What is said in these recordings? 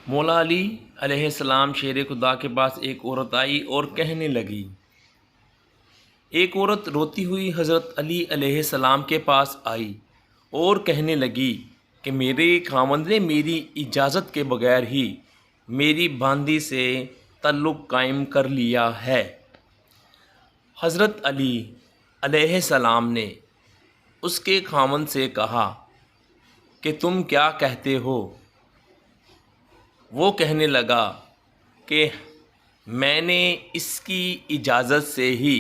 मौला अली अलैहिस्सलाम शेर खुदा के पास एक औरत आई और कहने लगी। एक औरत रोती हुई हज़रत अली अलैहिस्सलाम के पास आई और कहने लगी कि मेरे खामंद ने मेरी इजाज़त के बगैर ही मेरी बांदी से ताल्लुक़ कायम कर लिया है। हज़रत अली अलैहिस्सलाम ने उसके खामंद से कहा कि तुम क्या कहते हो? वो कहने लगा कि मैंने इसकी इजाज़त से ही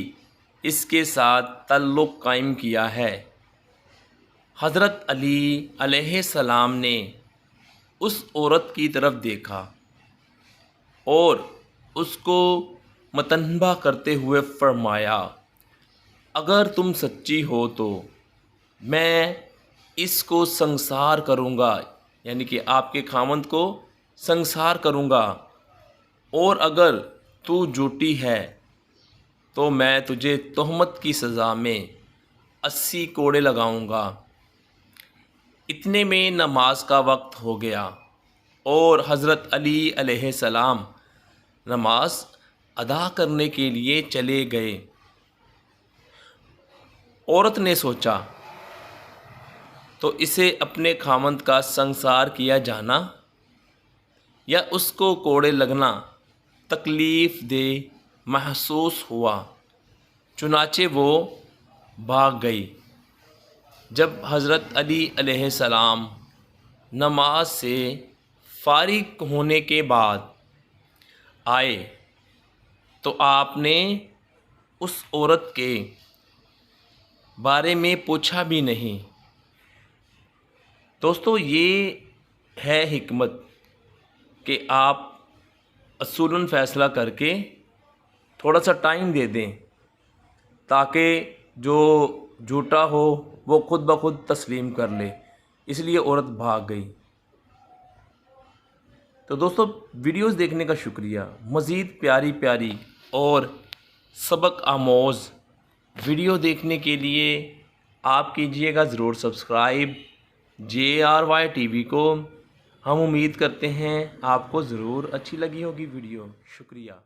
इसके साथ ताल्लुक़ कायम किया है। हज़रत अली अलैहिस्सलाम ने उस औरत की तरफ देखा और उसको मतनबा करते हुए फरमाया, अगर तुम सच्ची हो तो मैं इसको संसार करूँगा, यानी कि आपके खामंद को संसार करूँगा, और अगर तू झूठी है तो मैं तुझे तोहमत की सज़ा में 80 कोड़े लगाऊँगा। इतने में नमाज का वक्त हो गया और हज़रत अली अलैहिस्सलाम नमाज अदा करने के लिए चले गए। औरत ने सोचा तो इसे अपने खामंद का संसार किया जाना या उसको कोड़े लगना तकलीफ़ दे महसूस हुआ, चुनाचे वो भाग गई। जब हज़रत अली अलैहिस्सलाम नमाज से फ़ारिग होने के बाद आए तो आपने उस औरत के बारे में पूछा भी नहीं। दोस्तों, ये है हिकमत कि आप असूलन फ़ैसला करके थोड़ा सा टाइम दे दें ताकि जो झूठा हो वो खुद ब खुद तस्लीम कर ले। इसलिए औरत भाग गई। तो दोस्तों, वीडियोस देखने का शुक्रिया। मज़ीद प्यारी प्यारी और सबक आमोज़ वीडियो देखने के लिए आप कीजिएगा ज़रूर सब्सक्राइब JRY TV को। हम उम्मीद करते हैं आपको ज़रूर अच्छी लगी होगी वीडियो। शुक्रिया।